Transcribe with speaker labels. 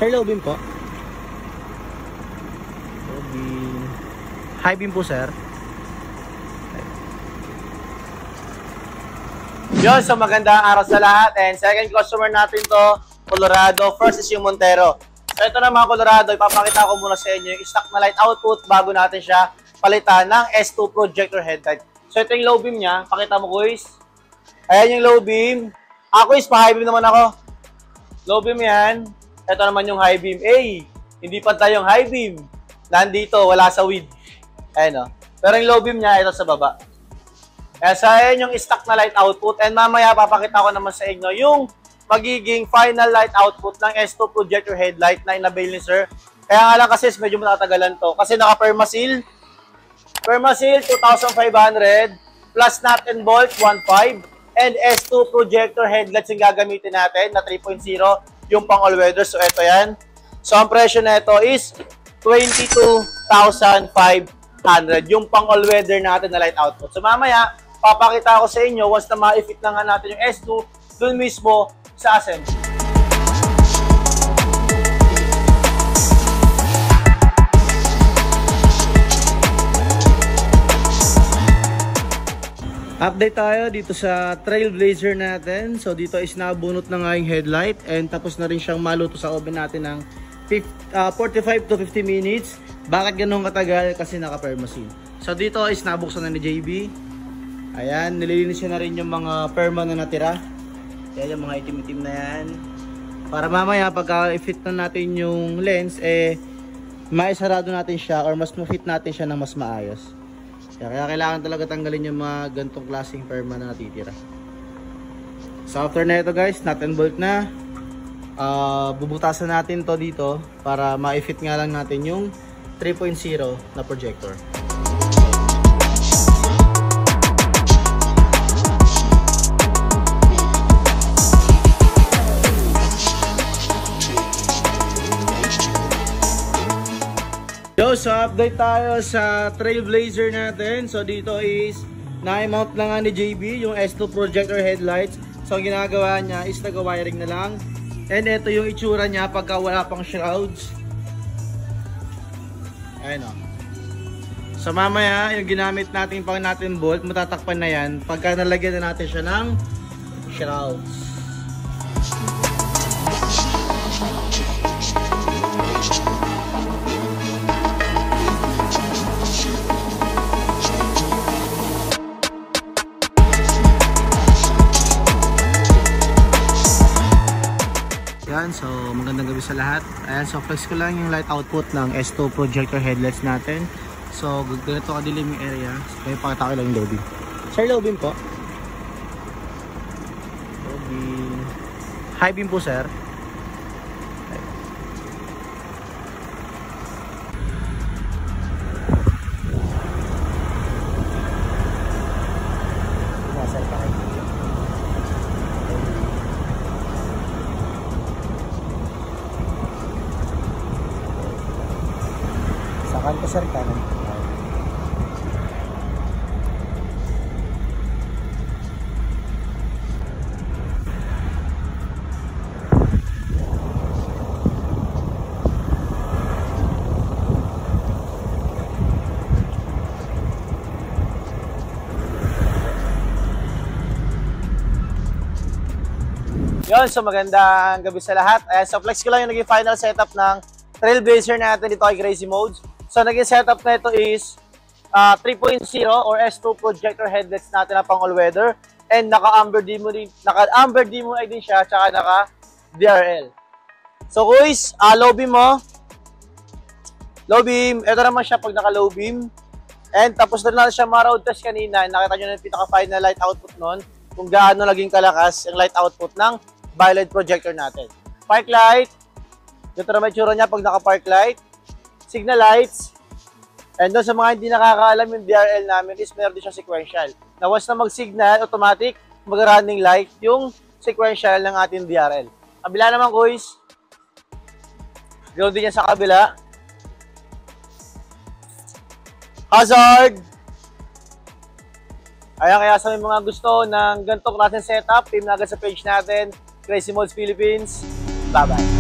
Speaker 1: Sir, low beam po. Low beam. High beam po, sir.
Speaker 2: Yun, so magandang araw sa lahat. And second customer natin to, Colorado. First is yung Montero. So ito na mga Colorado, ipapakita ko muna sa inyo yung stock na light output bago natin siya palitan ng S2 projector headlight. So ito yung low beam niya. Pakita mo, guys. Ayan yung low beam. Ako is pa-high beam naman ako. Low beam yan. Ito naman yung high beam. Hindi pantay yung high beam. Nandito, wala sa width. Ayan o. Pero yung low beam niya, ito sa baba. Kaya sa ayan yung stock na light output. And mamaya papakita ko naman sa inyo yung magiging final light output ng S2 projector headlight na inabail ni sir. Kaya nga lang kasi medyo matatagalan to. Kasi naka-permaseal. Permaseal 2,500 plus nut and bolt 1.5 and S2 projector headlights yung gagamitin natin na 3.0 yung pang all-weather. So ito yan. So ang presyo na ito is 22,500 yung pang all-weather natin na light output. So mamaya papakita ko sa inyo once na ma-fit na nga natin yung S2 dun mismo sa assembly.
Speaker 1: Update tayo dito sa Trailblazer natin. So dito is nabunot na nga yung headlight and tapos na rin siyang maluto sa oven natin ng 45 to 50 minutes. Bakit ganun katagal? Kasi naka-permaseal. So dito is nabuksan na ni JB. Ayan, nililinis na rin yung mga perma na natira. Ayan yung mga itim-itim na yan. Para mamaya pagka i-fit na natin yung lens, maisarado natin siya or mas ma-fit natin siya ng mas maayos. Kaya kailangan talaga tanggalin yung mga gantong klaseng perma na natitira. So after na ito guys, nut and bolt na. Bubutasan natin to dito para ma-fit nga lang natin yung 3.0 na projector. So update tayo sa Trailblazer natin. So dito is na-mount na nga ni JB yung S2 projector headlights. So ang ginagawa niya is nag-wiring na lang. And ito yung itsura niya pagka wala pang shrouds. Ayun o. So mamaya yung ginamit natin pang natin bolt, matatakpan na yan pagka nalagyan na natin siya ng shrouds. Yan, so magandang gabi sa lahat. Ayan, so flex ko lang yung light output ng S2 projector headlights natin. So ganito kadilim yung area. So kaya pakita ko lang yung low beam. Sir, low beam po. Low beam. High beam po, sir. Sakan ko sir, kanan.
Speaker 2: Yun, so magandang gabi sa lahat. Ayan, so flex ko lang yung naging final setup ng Trailblazer natin dito kay Crazy Modes. So naging setup na ito is 3.0 or S2 projector headlights natin na pang all-weather. And naka-amber demo light din siya, tsaka naka-DRL. So guys, low beam mo. Low beam, ito naman siya pag naka-low beam. And tapos na natin siya ma-road test kanina. Nakita nyo na yung pinaka-final light output nun. Kung gaano naging kalakas yung light output ng bi-LED projector natin. Park light. Ito naman yung tsura niya pag naka-park light. Signal lights. And doon sa mga hindi nakakaalam yung DRL namin is meron din siya sequential. Na once na mag-signal, automatic mag-running light yung sequential ng ating DRL. Kabila naman guys. Ground din yan sa kabila. Hazard. Ayan, kaya sa may mga gusto ng ganitong klaseng setup, team na agad sa page natin, Crazy Modes Philippines. Bye-bye.